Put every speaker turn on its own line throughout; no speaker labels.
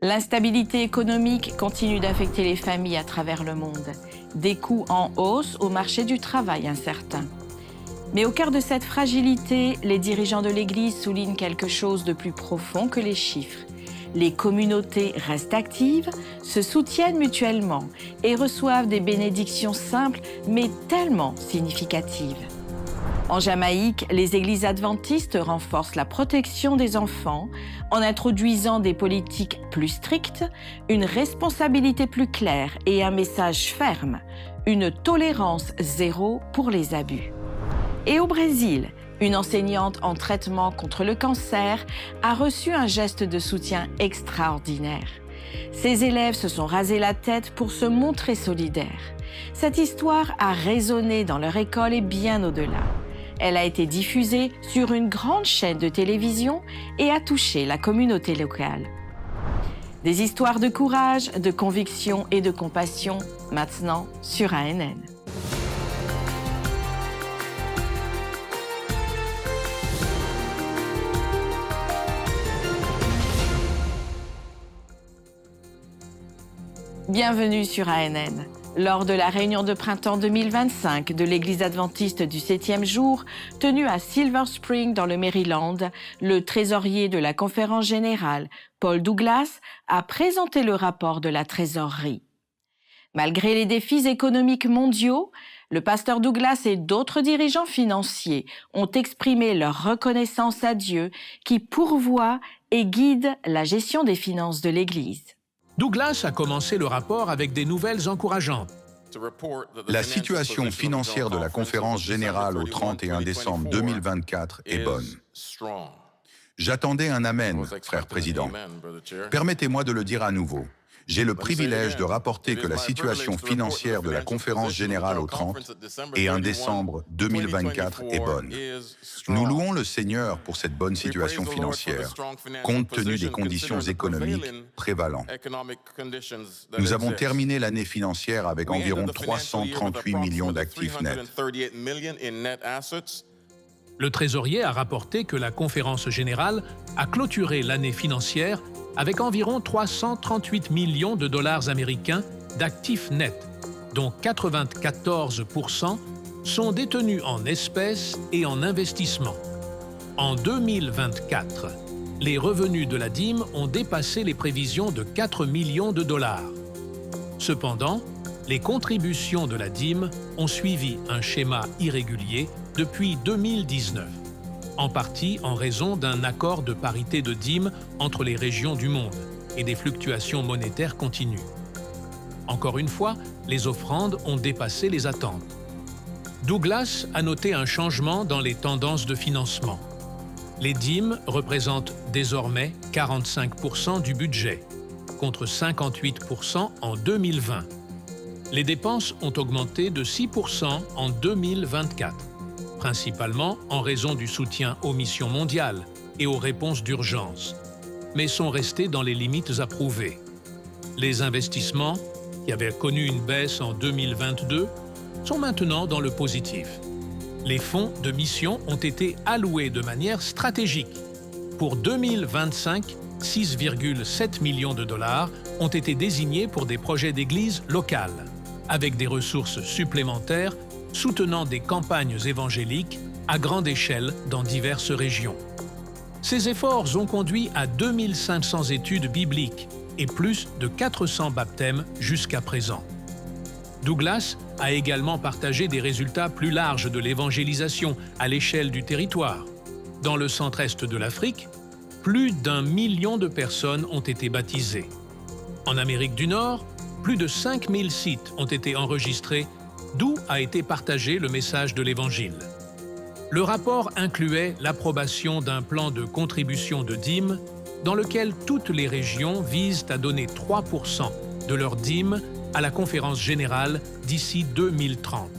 L'instabilité économique continue d'affecter les familles à travers le monde. Des coûts en hausse au marché du travail incertain. Mais au cœur de cette fragilité, les dirigeants de l'Église soulignent quelque chose de plus profond que les chiffres. Les communautés restent actives, se soutiennent mutuellement et reçoivent des bénédictions simples mais tellement significatives. En Jamaïque, les églises adventistes renforcent la protection des enfants en introduisant des politiques plus strictes, une responsabilité plus claire et un message ferme, une tolérance zéro pour les abus. Et au Brésil, une enseignante en traitement contre le cancer a reçu un geste de soutien extraordinaire. Ses élèves se sont rasés la tête pour se montrer solidaires. Cette histoire a résonné dans leur école et bien au-delà. Elle a été diffusée sur une grande chaîne de télévision et a touché la communauté locale. Des histoires de courage, de conviction et de compassion, maintenant sur ANN. Bienvenue sur ANN. Lors de la réunion de printemps 2025 de l'Église adventiste du 7e jour, tenue à Silver Spring dans le Maryland, le trésorier de la conférence générale, Paul Douglas, a présenté le rapport de la trésorerie. Malgré les défis économiques mondiaux, le pasteur Douglas et d'autres dirigeants financiers ont exprimé leur reconnaissance à Dieu qui pourvoit et guide la gestion des finances de l'Église.
Douglas a commencé le rapport avec des nouvelles encourageantes.
La situation financière de la conférence générale au 31 décembre 2024 est bonne. J'attendais un Amen, frère président. Permettez-moi de le dire à nouveau. J'ai le privilège de rapporter que la situation financière de la conférence générale au 30 et 1 décembre 2024 est bonne. Nous louons le Seigneur pour cette bonne situation financière, compte tenu des conditions économiques prévalentes. Nous avons terminé l'année financière avec environ 338 millions d'actifs nets.
Le trésorier a rapporté que la conférence générale a clôturé l'année financière avec environ 338 millions de dollars américains d'actifs nets, dont 94% sont détenus en espèces et en investissements. En 2024, les revenus de la dîme ont dépassé les prévisions de 4 millions de dollars. Cependant, les contributions de la dîme ont suivi un schéma irrégulier depuis 2019. En partie en raison d'un accord de parité de dîmes entre les régions du monde et des fluctuations monétaires continues. Encore une fois, les offrandes ont dépassé les attentes. Douglas a noté un changement dans les tendances de financement. Les dîmes représentent désormais 45% du budget, contre 58% en 2020. Les dépenses ont augmenté de 6% en 2024. Principalement en raison du soutien aux missions mondiales et aux réponses d'urgence, mais sont restés dans les limites approuvées. Les investissements, qui avaient connu une baisse en 2022, sont maintenant dans le positif. Les fonds de mission ont été alloués de manière stratégique. Pour 2025, 6,7 millions de dollars ont été désignés pour des projets d'église locales, avec des ressources supplémentaires soutenant des campagnes évangéliques à grande échelle dans diverses régions. Ces efforts ont conduit à 2500 études bibliques et plus de 400 baptêmes jusqu'à présent. Douglas a également partagé des résultats plus larges de l'évangélisation à l'échelle du territoire. Dans le centre-est de l'Afrique, plus d'1 million de personnes ont été baptisées. En Amérique du Nord, plus de 5000 sites ont été enregistrés d'où a été partagé le message de l'Évangile. Le rapport incluait l'approbation d'un plan de contribution de dîmes dans lequel toutes les régions visent à donner 3% de leurs dîmes à la conférence générale d'ici 2030.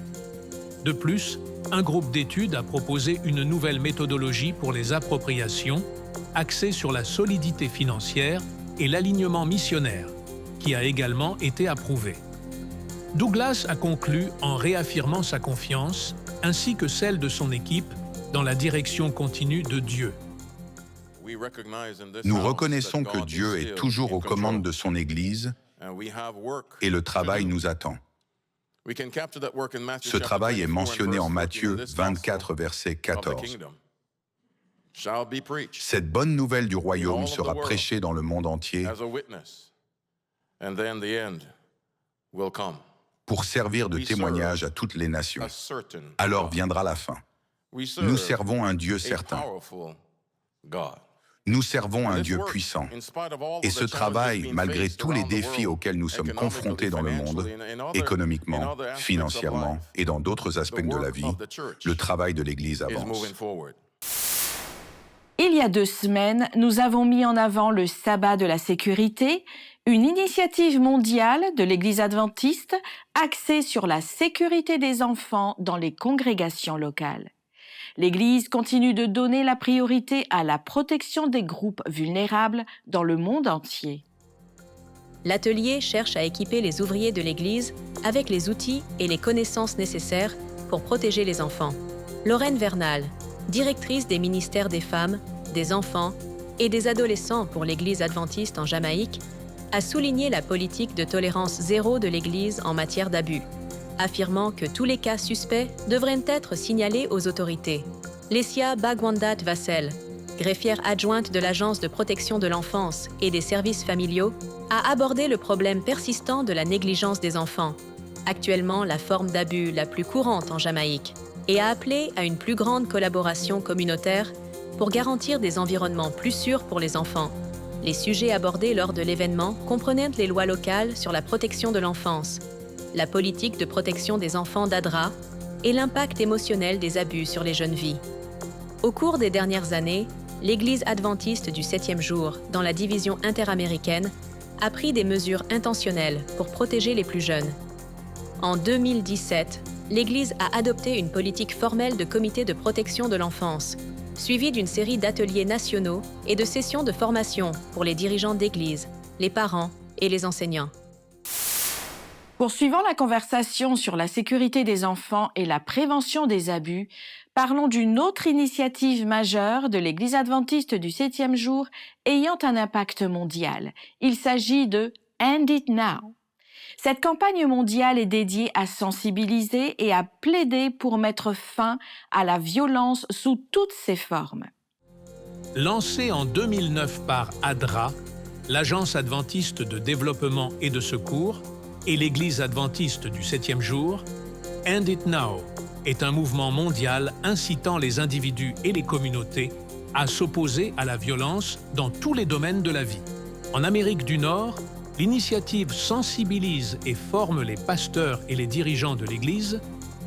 De plus, un groupe d'études a proposé une nouvelle méthodologie pour les appropriations axée sur la solidité financière et l'alignement missionnaire, qui a également été approuvée. Douglas a conclu en réaffirmant sa confiance, ainsi que celle de son équipe, dans la direction continue de Dieu.
Nous reconnaissons que Dieu est toujours aux commandes de son Église et le travail nous attend. Ce travail est mentionné en Matthieu 24, verset 14. Cette bonne nouvelle du royaume sera prêchée dans le monde entier pour servir de témoignage à toutes les nations. Alors viendra la fin. Nous servons un Dieu certain. Nous servons un Dieu puissant. Et ce travail, malgré tous les défis auxquels nous sommes confrontés dans le monde, économiquement, financièrement et dans d'autres aspects de la vie, le travail de l'Église avance.
Il y a 2 semaines, nous avons mis en avant le sabbat de la sécurité, une initiative mondiale de l'Église adventiste axée sur la sécurité des enfants dans les congrégations locales. L'Église continue de donner la priorité à la protection des groupes vulnérables dans le monde entier.
L'atelier cherche à équiper les ouvriers de l'Église avec les outils et les connaissances nécessaires pour protéger les enfants. Lorraine Vernal, directrice des ministères des femmes, des enfants et des adolescents pour l'Église adventiste en Jamaïque, a souligné la politique de tolérance zéro de l'Église en matière d'abus, affirmant que tous les cas suspects devraient être signalés aux autorités. Lesia Bagwandat Vassel, greffière adjointe de l'Agence de protection de l'enfance et des services familiaux, a abordé le problème persistant de la négligence des enfants, actuellement la forme d'abus la plus courante en Jamaïque, et a appelé à une plus grande collaboration communautaire pour garantir des environnements plus sûrs pour les enfants. Les sujets abordés lors de l'événement comprenaient les lois locales sur la protection de l'enfance, la politique de protection des enfants d'ADRA et l'impact émotionnel des abus sur les jeunes vies. Au cours des dernières années, l'Église adventiste du 7e jour, dans la division interaméricaine, a pris des mesures intentionnelles pour protéger les plus jeunes. En 2017, l'Église a adopté une politique formelle de comité de protection de l'enfance, suivie d'une série d'ateliers nationaux et de sessions de formation pour les dirigeants d'Église, les parents et les enseignants.
Poursuivant la conversation sur la sécurité des enfants et la prévention des abus, parlons d'une autre initiative majeure de l'Église adventiste du 7e jour ayant un impact mondial. Il s'agit de End It Now. Cette campagne mondiale est dédiée à sensibiliser et à plaider pour mettre fin à la violence sous toutes ses formes.
Lancée en 2009 par ADRA, l'Agence adventiste de développement et de secours, et l'Église adventiste du 7e jour, End It Now est un mouvement mondial incitant les individus et les communautés à s'opposer à la violence dans tous les domaines de la vie. En Amérique du Nord, l'initiative sensibilise et forme les pasteurs et les dirigeants de l'Église,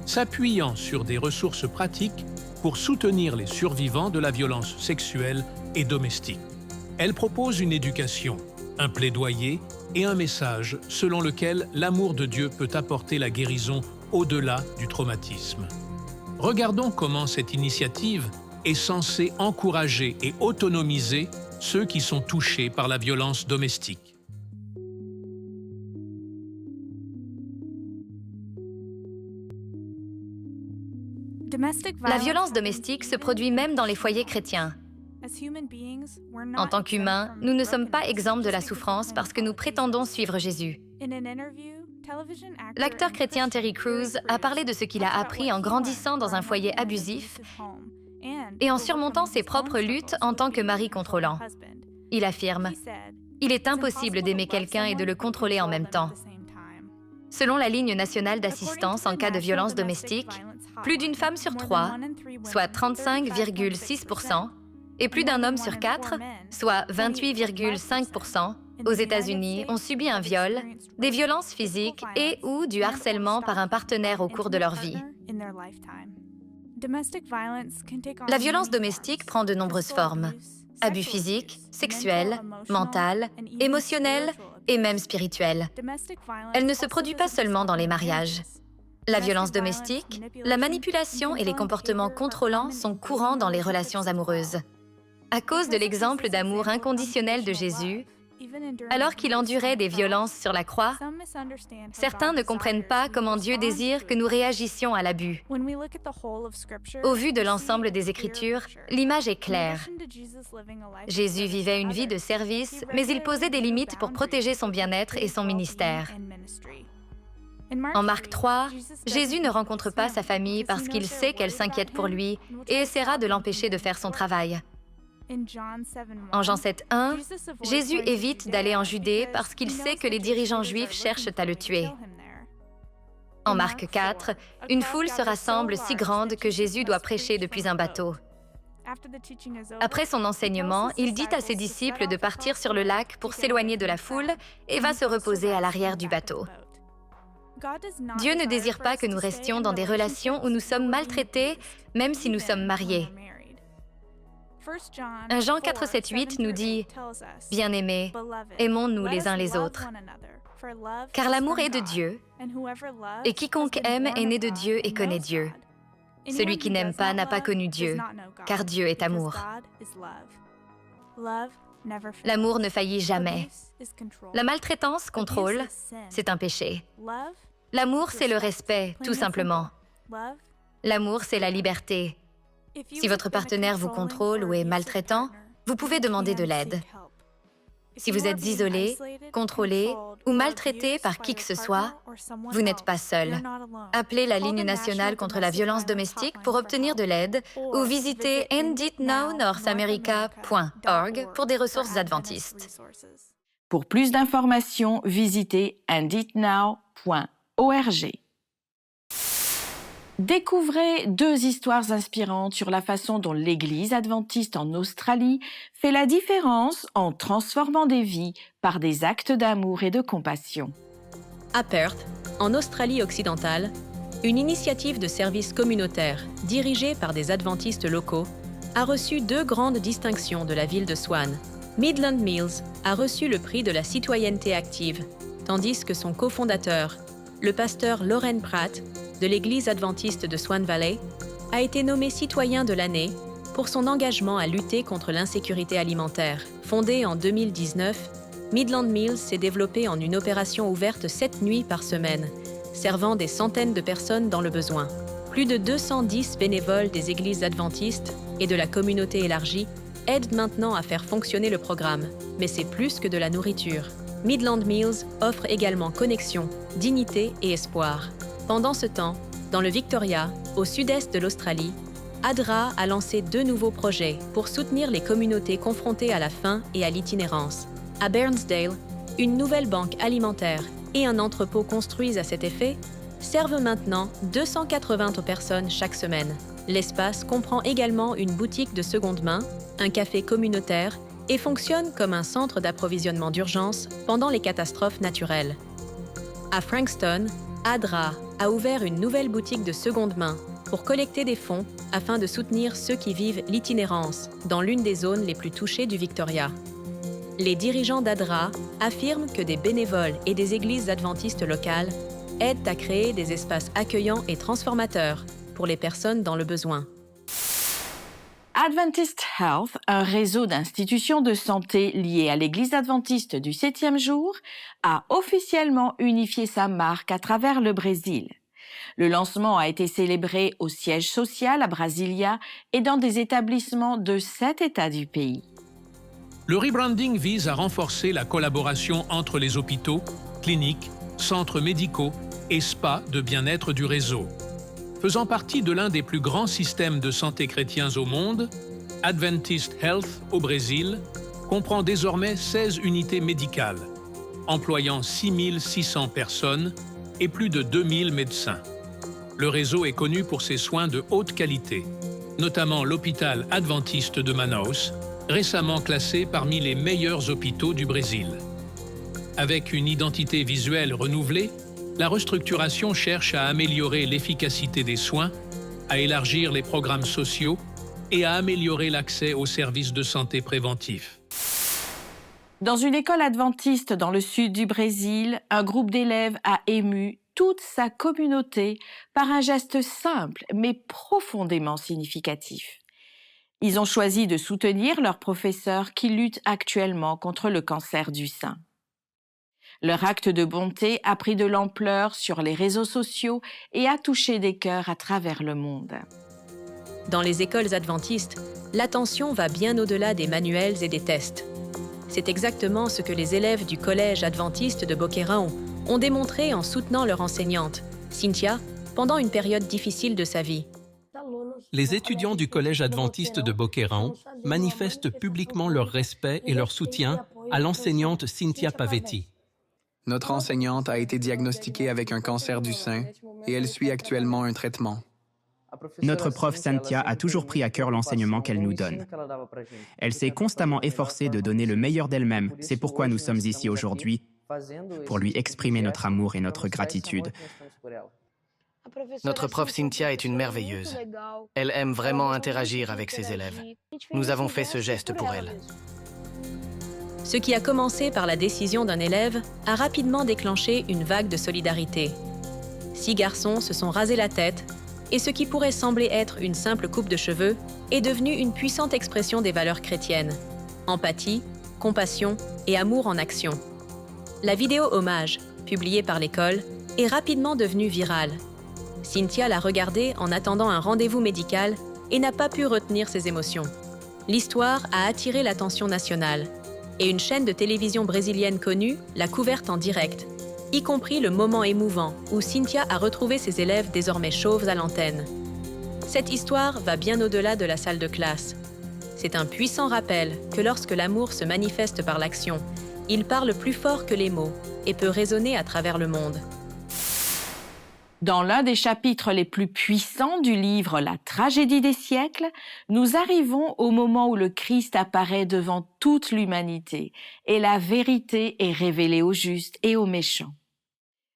s'appuyant sur des ressources pratiques pour soutenir les survivants de la violence sexuelle et domestique. Elle propose une éducation, un plaidoyer et un message selon lequel l'amour de Dieu peut apporter la guérison au-delà du traumatisme. Regardons comment cette initiative est censée encourager et autonomiser ceux qui sont touchés par la violence domestique.
La violence domestique se produit même dans les foyers chrétiens. En tant qu'humains, nous ne sommes pas exempts de la souffrance parce que nous prétendons suivre Jésus. L'acteur chrétien Terry Crews a parlé de ce qu'il a appris en grandissant dans un foyer abusif et en surmontant ses propres luttes en tant que mari contrôlant. Il affirme « Il est impossible d'aimer quelqu'un et de le contrôler en même temps. » Selon la ligne nationale d'assistance en cas de violence domestique, plus d'une femme sur 3, soit 35,6%, et plus d'un homme sur 4, soit 28,5%, aux États-Unis ont subi un viol, des violences physiques et ou du harcèlement par un partenaire au cours de leur vie. La violence domestique prend de nombreuses formes. Abus physiques, sexuels, mental, émotionnels et même spirituels. Elle ne se produit pas seulement dans les mariages. La violence domestique, la manipulation et les comportements contrôlants sont courants dans les relations amoureuses. À cause de l'exemple d'amour inconditionnel de Jésus, Alors qu'il endurait des violences sur la croix, certains ne comprennent pas comment Dieu désire que nous réagissions à l'abus. Au vu de l'ensemble des Écritures, l'image est claire. Jésus vivait une vie de service, mais il posait des limites pour protéger son bien-être et son ministère. En Marc 3, Jésus ne rencontre pas sa famille parce qu'il sait qu'elle s'inquiète pour lui et essaiera de l'empêcher de faire son travail. En Jean 7:1, Jésus évite d'aller en Judée parce qu'il sait que les dirigeants juifs cherchent à le tuer. En Marc 4, une foule se rassemble si grande que Jésus doit prêcher depuis un bateau. Après son enseignement, il dit à ses disciples de partir sur le lac pour s'éloigner de la foule et va se reposer à l'arrière du bateau. Dieu ne désire pas que nous restions dans des relations où nous sommes maltraités, même si nous sommes mariés. 1 Jean 4, 7, 8 nous dit « Bien-aimés, aimons-nous les uns les autres, car l'amour est de Dieu, et quiconque aime est né de Dieu et connaît Dieu. Celui qui n'aime pas n'a pas connu Dieu, car Dieu est amour. L'amour ne faillit jamais. La maltraitance contrôle, c'est un péché. L'amour, c'est le respect, tout simplement. L'amour, c'est la liberté. Si votre partenaire vous contrôle ou est maltraitant, vous pouvez demander de l'aide. Si vous êtes isolé, contrôlé ou maltraité par qui que ce soit, vous n'êtes pas seul. Appelez la ligne nationale contre la violence domestique pour obtenir de l'aide ou visitez enditnownorthamerica.org pour des ressources adventistes.
Pour plus d'informations, visitez enditnow.org. Découvrez 2 histoires inspirantes sur la façon dont l'Église adventiste en Australie fait la différence en transformant des vies par des actes d'amour et de compassion.
À Perth, en Australie occidentale, une initiative de service communautaire dirigée par des adventistes locaux a reçu 2 grandes distinctions de la ville de Swan. Midland Mills a reçu le prix de la citoyenneté active, tandis que son cofondateur, le pasteur Loren Pratt, de l'Église adventiste de Swan Valley, a été nommé citoyen de l'année pour son engagement à lutter contre l'insécurité alimentaire. Fondé en 2019, Midland Mills s'est développé en une opération ouverte 7 nuits par semaine, servant des centaines de personnes dans le besoin. Plus de 210 bénévoles des églises adventistes et de la communauté élargie aident maintenant à faire fonctionner le programme, mais c'est plus que de la nourriture. Midland Mills offre également connexion, dignité et espoir. Pendant ce temps, dans le Victoria, au sud-est de l'Australie, ADRA a lancé 2 nouveaux projets pour soutenir les communautés confrontées à la faim et à l'itinérance. À Bairnsdale, une nouvelle banque alimentaire et un entrepôt construits à cet effet servent maintenant 280 personnes chaque semaine. L'espace comprend également une boutique de seconde main, un café communautaire et fonctionne comme un centre d'approvisionnement d'urgence pendant les catastrophes naturelles. À Frankston, ADRA a ouvert une nouvelle boutique de seconde main pour collecter des fonds afin de soutenir ceux qui vivent l'itinérance dans l'une des zones les plus touchées du Victoria. Les dirigeants d'ADRA affirment que des bénévoles et des églises adventistes locales aident à créer des espaces accueillants et transformateurs pour les personnes dans le besoin.
Adventist Health, un réseau d'institutions de santé liées à l'Église adventiste du 7e jour, a officiellement unifié sa marque à travers le Brésil. Le lancement a été célébré au siège social à Brasilia et dans des établissements de 7 États du pays.
Le rebranding vise à renforcer la collaboration entre les hôpitaux, cliniques, centres médicaux et spas de bien-être du réseau. Faisant partie de l'un des plus grands systèmes de santé chrétiens au monde, Adventist Health au Brésil comprend désormais 16 unités médicales, employant 6 600 personnes et plus de 2000 médecins. Le réseau est connu pour ses soins de haute qualité, notamment l'hôpital adventiste de Manaus, récemment classé parmi les meilleurs hôpitaux du Brésil. Avec une identité visuelle renouvelée, la restructuration cherche à améliorer l'efficacité des soins, à élargir les programmes sociaux et à améliorer l'accès aux services de santé préventifs.
Dans une école adventiste dans le sud du Brésil, un groupe d'élèves a ému toute sa communauté par un geste simple mais profondément significatif. Ils ont choisi de soutenir leur professeur qui lutte actuellement contre le cancer du sein. Leur acte de bonté a pris de l'ampleur sur les réseaux sociaux et a touché des cœurs à travers le monde.
Dans les écoles adventistes, l'attention va bien au-delà des manuels et des tests. C'est exactement ce que les élèves du collège adventiste de Boquerón ont démontré en soutenant leur enseignante, Cynthia, pendant une période difficile de sa vie.
Les étudiants du collège adventiste de Boquerón manifestent publiquement leur respect et leur soutien à l'enseignante Cynthia Pavetti.
Notre enseignante a été diagnostiquée avec un cancer du sein et elle suit actuellement un traitement.
Notre prof Cynthia a toujours pris à cœur l'enseignement qu'elle nous donne. Elle s'est constamment efforcée de donner le meilleur d'elle-même. C'est pourquoi nous sommes ici aujourd'hui, pour lui exprimer notre amour et notre gratitude.
Notre prof Cynthia est une merveilleuse. Elle aime vraiment interagir avec ses élèves. Nous avons fait ce geste pour elle.
Ce qui a commencé par la décision d'un élève a rapidement déclenché une vague de solidarité. 6 garçons se sont rasés la tête et ce qui pourrait sembler être une simple coupe de cheveux est devenu une puissante expression des valeurs chrétiennes. Empathie, compassion et amour en action. La vidéo hommage, publiée par l'école, est rapidement devenue virale. Cynthia l'a regardée en attendant un rendez-vous médical et n'a pas pu retenir ses émotions. L'histoire a attiré l'attention nationale et une chaîne de télévision brésilienne connue l'a couverte en direct, y compris le moment émouvant où Cynthia a retrouvé ses élèves désormais chauves à l'antenne. Cette histoire va bien au-delà de la salle de classe. C'est un puissant rappel que lorsque l'amour se manifeste par l'action, il parle plus fort que les mots et peut résonner à travers le monde.
Dans l'un des chapitres les plus puissants du livre La tragédie des siècles, nous arrivons au moment où le Christ apparaît devant toute l'humanité et la vérité est révélée aux justes et aux méchants.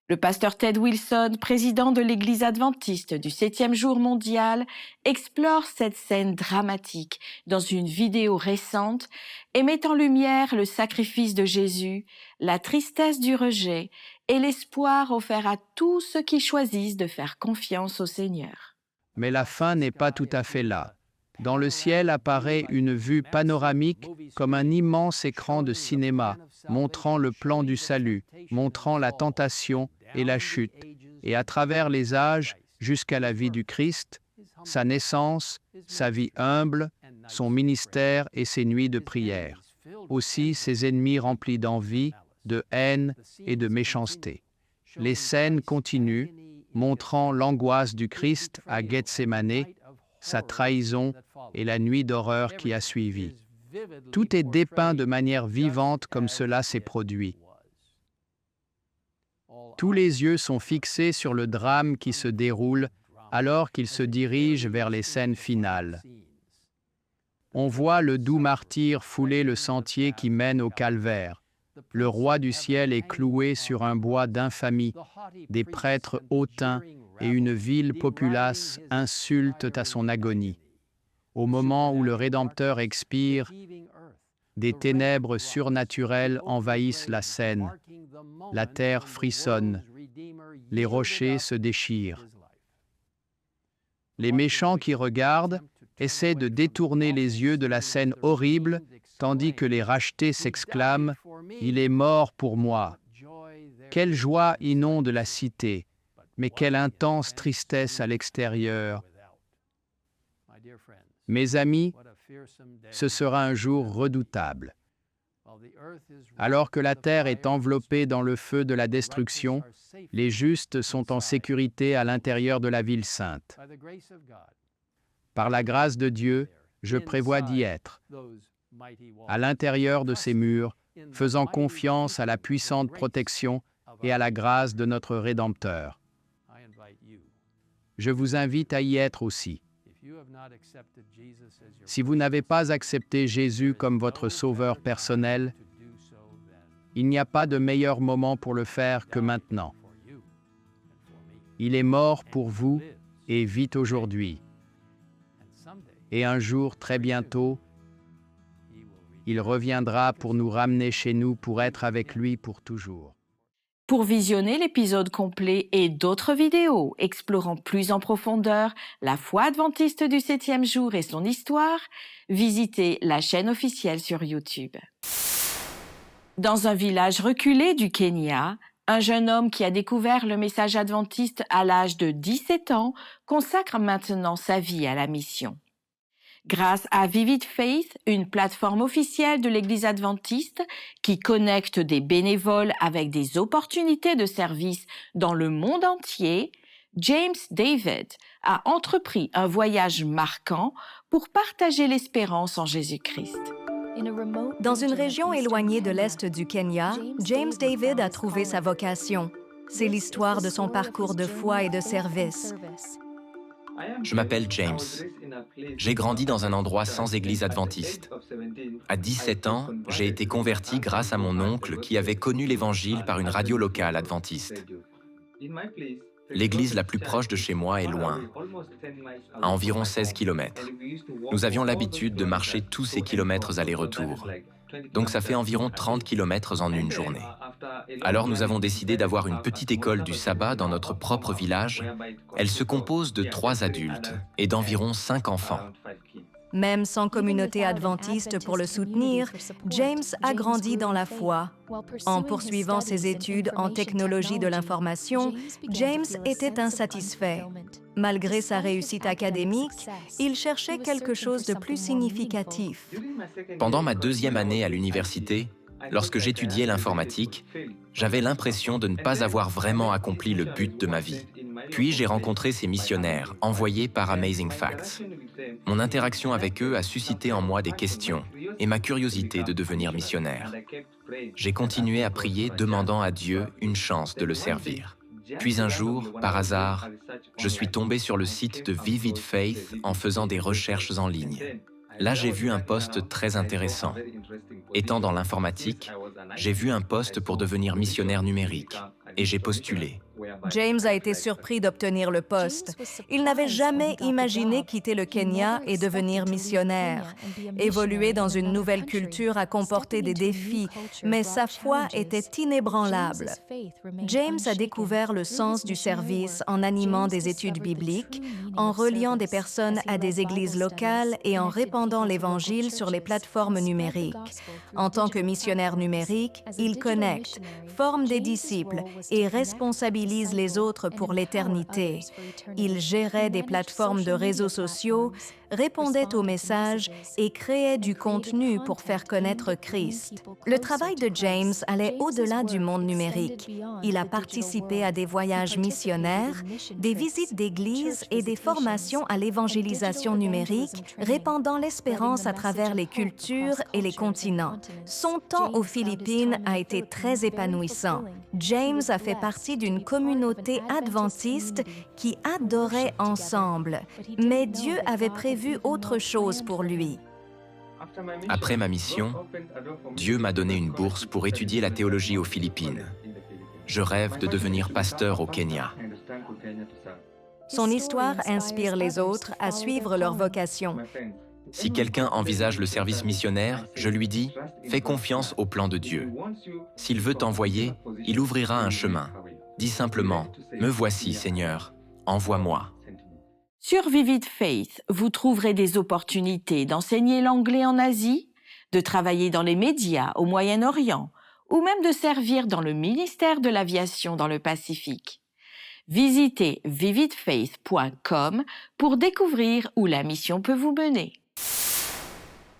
Le pasteur Ted Wilson, président de l'Église adventiste du 7e jour mondial, explore cette scène dramatique dans une vidéo récente et met en lumière le sacrifice de Jésus, la tristesse du rejet et l'espoir offert à tous ceux qui choisissent de faire confiance au Seigneur.
Mais la fin n'est pas tout à fait là. Dans le ciel apparaît une vue panoramique comme un immense écran de cinéma, montrant le plan du salut, montrant la tentation et la chute, et à travers les âges jusqu'à la vie du Christ, sa naissance, sa vie humble, son ministère et ses nuits de prière. Aussi ses ennemis remplis d'envie, de haine et de méchanceté. Les scènes continuent, montrant l'angoisse du Christ à Gethsémane, sa trahison et la nuit d'horreur qui a suivi. Tout est dépeint de manière vivante comme cela s'est produit. Tous les yeux sont fixés sur le drame qui se déroule alors qu'il se dirige vers les scènes finales. On voit le doux martyr fouler le sentier qui mène au calvaire. Le roi du ciel est cloué sur un bois d'infamie. Des prêtres hautains et une ville populace insultent à son agonie. Au moment où le Rédempteur expire, des ténèbres surnaturelles envahissent la scène. La terre frissonne. Les rochers se déchirent. Les méchants qui regardent essaient de détourner les yeux de la scène horrible, tandis que les rachetés s'exclament « Il est mort pour moi ». Quelle joie inonde la cité, mais quelle intense tristesse à l'extérieur. Mes amis, ce sera un jour redoutable. Alors que la terre est enveloppée dans le feu de la destruction, les justes sont en sécurité à l'intérieur de la ville sainte. Par la grâce de Dieu, je prévois d'y être, à l'intérieur de ces murs, faisant confiance à la puissante protection et à la grâce de notre Rédempteur. Je vous invite à y être aussi. Si vous n'avez pas accepté Jésus comme votre sauveur personnel, il n'y a pas de meilleur moment pour le faire que maintenant. Il est mort pour vous et vit aujourd'hui. Et un jour, très bientôt, il reviendra pour nous ramener chez nous pour être avec lui pour toujours.
Pour visionner l'épisode complet et d'autres vidéos explorant plus en profondeur la foi adventiste du 7e jour et son histoire, visitez la chaîne officielle sur YouTube. Dans un village reculé du Kenya, un jeune homme qui a découvert le message adventiste à l'âge de 17 ans consacre maintenant sa vie à la mission. Grâce à Vivid Faith, une plateforme officielle de l'Église adventiste qui connecte des bénévoles avec des opportunités de service dans le monde entier, James David a entrepris un voyage marquant pour partager l'espérance en Jésus-Christ.
Dans une région éloignée de l'Est du Kenya, James David a trouvé sa vocation. C'est l'histoire de son parcours de foi et de service.
Je m'appelle James. J'ai grandi dans un endroit sans église adventiste. À 17 ans, j'ai été converti grâce à mon oncle qui avait connu l'Évangile par une radio locale adventiste. L'église la plus proche de chez moi est loin, à environ 16 km. Nous avions l'habitude de marcher tous ces kilomètres aller-retour. Donc ça fait environ 30 km en une journée. Alors nous avons décidé d'avoir une petite école du sabbat dans notre propre village. Elle se compose de 3 adultes et d'environ 5 enfants.
Même sans communauté adventiste pour le soutenir, James a grandi dans la foi. En poursuivant ses études en technologie de l'information, James était insatisfait. Malgré sa réussite académique, il cherchait quelque chose de plus significatif.
Pendant ma 2e année à l'université, lorsque j'étudiais l'informatique, j'avais l'impression de ne pas avoir vraiment accompli le but de ma vie. Puis j'ai rencontré ces missionnaires, envoyés par Amazing Facts. Mon interaction avec eux a suscité en moi des questions et ma curiosité de devenir missionnaire. J'ai continué à prier, demandant à Dieu une chance de le servir. Puis un jour, par hasard, je suis tombé sur le site de Vivid Faith en faisant des recherches en ligne. Là, j'ai vu un poste très intéressant. Étant dans l'informatique, j'ai vu un poste pour devenir missionnaire numérique et j'ai postulé.
James a été surpris d'obtenir le poste. Il n'avait jamais imaginé quitter le Kenya et devenir missionnaire. Évoluer dans une nouvelle culture a comporté des défis, mais sa foi était inébranlable. James a découvert le sens du service en animant des études bibliques, en reliant des personnes à des églises locales et en répandant l'Évangile sur les plateformes numériques. En tant que missionnaire numérique, il connecte, forme des disciples et responsabilise les autres pour l'éternité. Il gérait des plateformes de réseaux sociaux, répondait aux messages et créait du contenu pour faire connaître Christ. Le travail de James allait au-delà du monde numérique. Il a participé à des voyages missionnaires, des visites d'églises et des formations à l'évangélisation numérique, répandant l'espérance à travers les cultures et les continents. Son temps aux Philippines a été très épanouissant. James a fait partie d'une communauté adventiste qui adorait ensemble, mais Dieu avait prévu autre chose pour lui.
Après ma mission, Dieu m'a donné une bourse pour étudier la théologie aux Philippines. Je rêve de devenir pasteur au Kenya.
Son histoire inspire les autres à suivre leur vocation.
Si quelqu'un envisage le service missionnaire, je lui dis « Fais confiance au plan de Dieu. S'il veut t'envoyer, il ouvrira un chemin. Dis simplement « Me voici, Seigneur, envoie-moi ».
Sur Vivid Faith, vous trouverez des opportunités d'enseigner l'anglais en Asie, de travailler dans les médias au Moyen-Orient ou même de servir dans le ministère de l'aviation dans le Pacifique. Visitez vividfaith.com pour découvrir où la mission peut vous mener.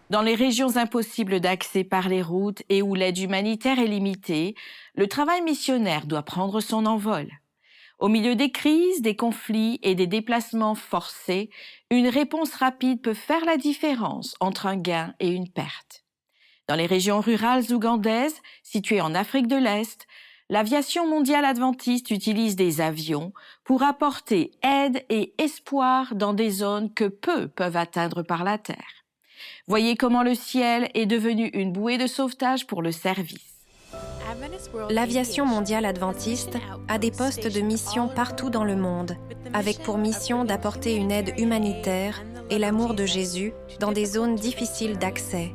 Dans les régions impossibles d'accès par les routes et où l'aide humanitaire est limitée, le travail missionnaire doit prendre son envol. Au milieu des crises, des conflits et des déplacements forcés, une réponse rapide peut faire la différence entre un gain et une perte. Dans les régions rurales ougandaises, situées en Afrique de l'Est, l'aviation mondiale adventiste utilise des avions pour apporter aide et espoir dans des zones que peu peuvent atteindre par la terre. Voyez comment le ciel est devenu une bouée de sauvetage pour le service.
L'Aviation mondiale adventiste a des postes de mission partout dans le monde, avec pour mission d'apporter une aide humanitaire et l'amour de Jésus dans des zones difficiles d'accès.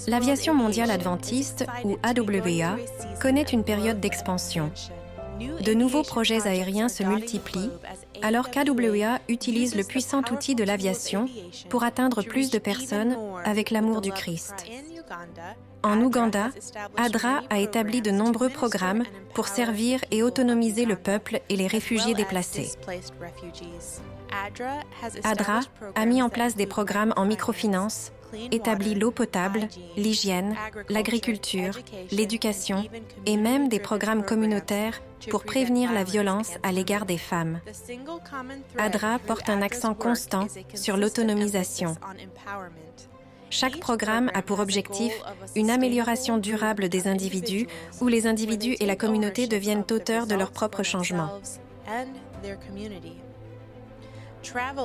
L'aviation mondiale adventiste, ou AWA, connaît une période d'expansion. De nouveaux projets aériens se multiplient, alors qu'AWA utilise le puissant outil de l'aviation pour atteindre plus de personnes avec l'amour du Christ. En Ouganda, ADRA a établi de nombreux programmes pour servir et autonomiser le peuple et les réfugiés déplacés. ADRA a mis en place des programmes en microfinance, établi l'eau potable, l'hygiène, l'agriculture, l'éducation et même des programmes communautaires pour prévenir la violence à l'égard des femmes. ADRA porte un accent constant sur l'autonomisation. Chaque programme a pour objectif une amélioration durable des individus où les individus et la communauté deviennent auteurs de leur propre changement.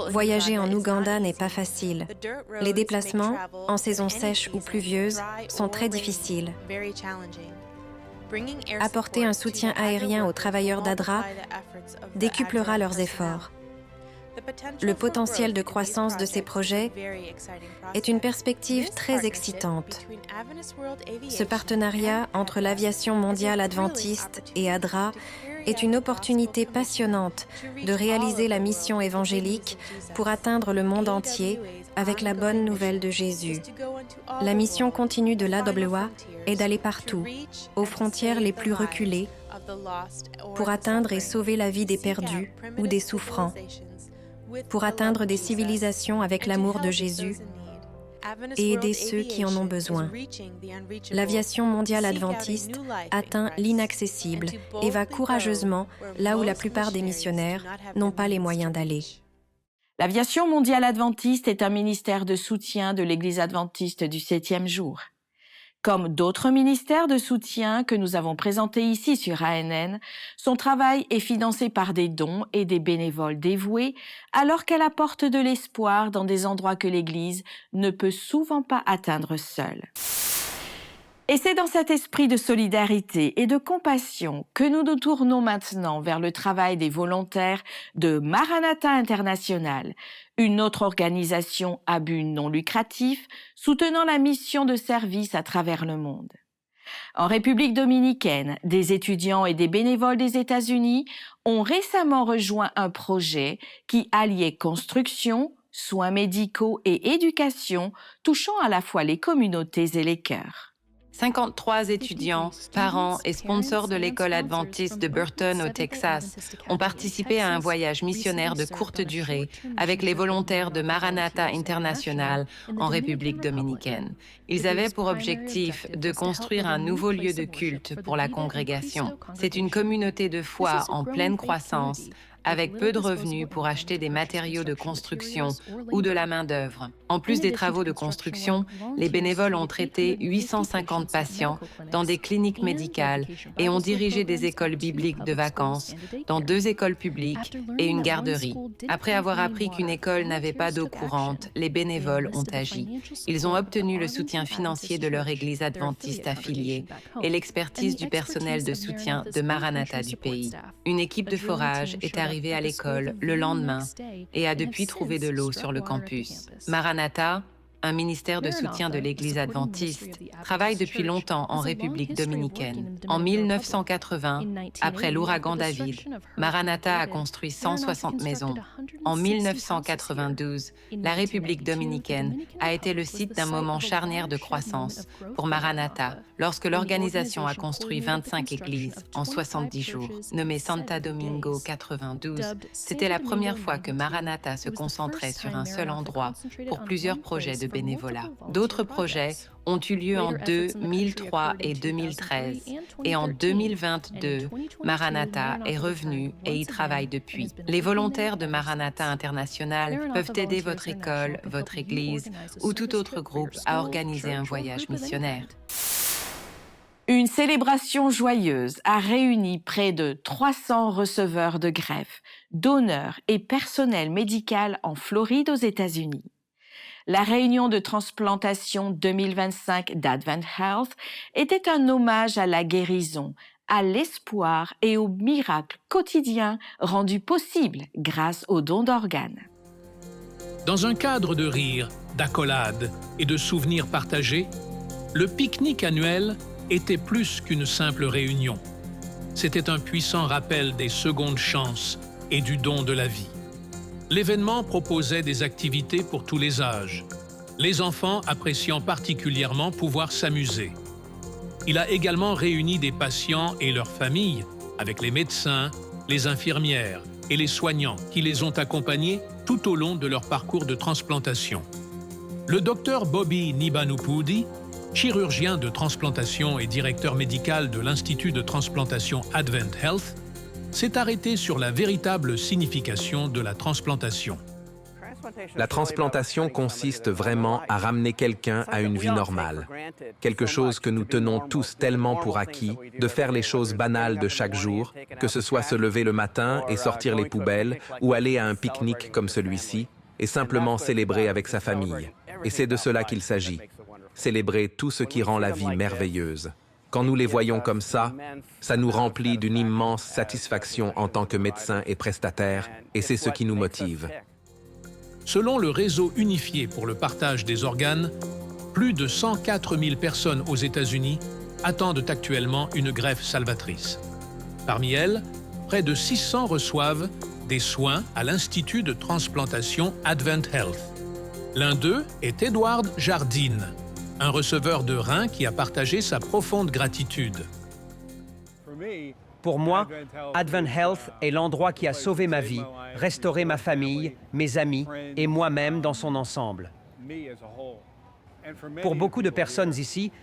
Voyager en Ouganda n'est pas facile. Les déplacements, en saison sèche ou pluvieuse, sont très difficiles. Apporter un soutien aérien aux travailleurs d'ADRA décuplera leurs efforts. Le potentiel de croissance de ces projets est une perspective très excitante. Ce partenariat entre l'aviation mondiale adventiste et ADRA est une opportunité passionnante de réaliser la mission évangélique pour atteindre le monde entier avec la bonne nouvelle de Jésus. La mission continue de l'AWA est d'aller partout, aux frontières les plus reculées, pour atteindre et sauver la vie des perdus ou des souffrants, pour atteindre des civilisations avec l'amour de Jésus et aider ceux qui en ont besoin. L'aviation mondiale adventiste atteint l'inaccessible et va courageusement là où la plupart des missionnaires n'ont pas les moyens d'aller.
L'Aviation mondiale adventiste est un ministère de soutien de l'Église adventiste du 7e jour. Comme d'autres ministères de soutien que nous avons présentés ici sur ANN, son travail est financé par des dons et des bénévoles dévoués, alors qu'elle apporte de l'espoir dans des endroits que l'Église ne peut souvent pas atteindre seule. Et c'est dans cet esprit de solidarité et de compassion que nous nous tournons maintenant vers le travail des volontaires de Maranatha International, une autre organisation à but non lucratif soutenant la mission de service à travers le monde. En République dominicaine, des étudiants et des bénévoles des États-Unis ont récemment rejoint un projet qui alliait construction, soins médicaux et éducation, touchant à la fois les communautés et les cœurs.
53 étudiants, parents et sponsors de l'école adventiste de Burton au Texas ont participé à un voyage missionnaire de courte durée avec les volontaires de Maranatha International en République dominicaine. Ils avaient pour objectif de construire un nouveau lieu de culte pour la congrégation. C'est une communauté de foi en pleine croissance, avec peu de revenus pour acheter des matériaux de construction ou de la main-d'œuvre. En plus des travaux de construction, les bénévoles ont traité 850 patients dans des cliniques médicales et ont dirigé des écoles bibliques de vacances dans 2 écoles publiques et une garderie. Après avoir appris qu'une école n'avait pas d'eau courante, les bénévoles ont agi. Ils ont obtenu le soutien financier de leur église adventiste affiliée et l'expertise du personnel de soutien de Maranatha du pays. Une équipe de forage est arrivée à l'école le lendemain et a depuis trouvé de l'eau sur le campus. Maranatha, un ministère de soutien de l'Église adventiste, travaille depuis longtemps en République dominicaine. En 1980, après l'ouragan David, Maranatha a construit 160 maisons. En 1992, la République dominicaine a été le site d'un moment charnière de croissance pour Maranatha, lorsque l'organisation a construit 25 églises en 70 jours. Nommée Santa Domingo 92, c'était la première fois que Maranatha se concentrait sur un seul endroit pour plusieurs projets de bénévolat. D'autres projets ont eu lieu en 2003 et 2013. Et en 2022, Maranatha est revenu et y travaille depuis. Les volontaires de Maranatha International peuvent aider votre école, votre église ou tout autre groupe à organiser un voyage missionnaire.
Une célébration joyeuse a réuni près de 300 receveurs de greffe, donneurs et personnel médical en Floride aux États-Unis. La réunion de transplantation 2025 d'Advent Health était un hommage à la guérison, à l'espoir et aux miracles quotidiens rendus possibles grâce aux dons d'organes.
Dans un cadre de rire, d'accolade et de souvenirs partagés, Le pique-nique annuel était plus qu'une simple réunion. C'était un puissant rappel des secondes chances et du don de la vie. L'événement proposait des activités pour tous les âges, les enfants appréciant particulièrement pouvoir s'amuser. Il a également réuni des patients et leurs familles avec les médecins, les infirmières et les soignants qui les ont accompagnés tout au long de leur parcours de transplantation. Le docteur Bobby Nibanupudi, chirurgien de transplantation et directeur médical de l'Institut de transplantation Advent Health, s'est arrêté sur la véritable signification de la transplantation.
La transplantation consiste vraiment à ramener quelqu'un à une vie normale. Quelque chose que nous tenons tous tellement pour acquis, de faire les choses banales de chaque jour, que ce soit se lever le matin et sortir les poubelles, ou aller à un pique-nique comme celui-ci, et simplement célébrer avec sa famille. Et c'est de cela qu'il s'agit. Célébrer tout ce qui rend la vie merveilleuse. Quand nous les voyons comme ça nous remplit d'une immense satisfaction en tant que médecins et prestataires, et c'est ce qui nous motive.
Selon le réseau unifié pour le partage des organes, plus de 104 000 personnes aux États-Unis attendent actuellement une greffe salvatrice. Parmi elles, près de 600 reçoivent des soins à l'Institut de transplantation Advent Health. L'un d'eux est Edward Jardine, un receveur de reins qui a partagé sa profonde gratitude.
Pour moi, Advent Health est l'endroit qui a sauvé ma vie, restauré ma famille, mes amis et moi-même dans son ensemble. Pour beaucoup de personnes ici,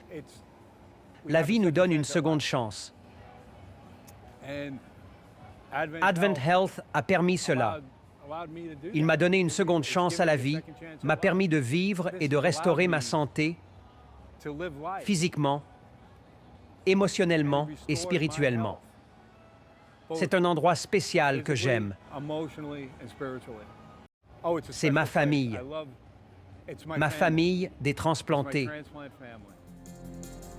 la vie nous donne une seconde chance. Advent Health a permis cela. Il m'a donné une seconde chance à la vie, m'a permis de vivre et de restaurer ma santé physiquement, émotionnellement et spirituellement. C'est un endroit spécial que j'aime. C'est ma famille des transplantés.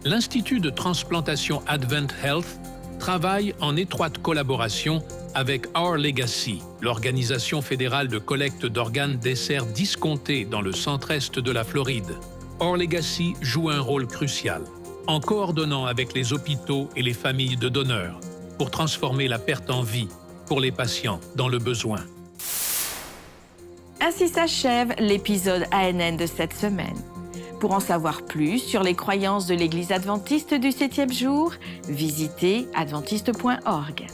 L'Institut de transplantation Advent Health travaille en étroite collaboration avec Our Legacy, l'organisation fédérale de collecte d'organes d'essais discomptés dans le centre-est de la Floride. Our Legacy joue un rôle crucial en coordonnant avec les hôpitaux et les familles de donneurs pour transformer la perte en vie pour les patients dans le besoin.
Ainsi s'achève l'épisode ANN de cette semaine. Pour en savoir plus sur les croyances de l'Église adventiste du 7e jour, visitez adventiste.org.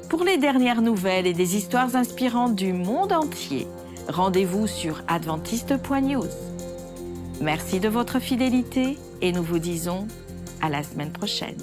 Pour les dernières nouvelles et des histoires inspirantes du monde entier, rendez-vous sur adventiste.news. Merci de votre fidélité et nous vous disons à la semaine prochaine.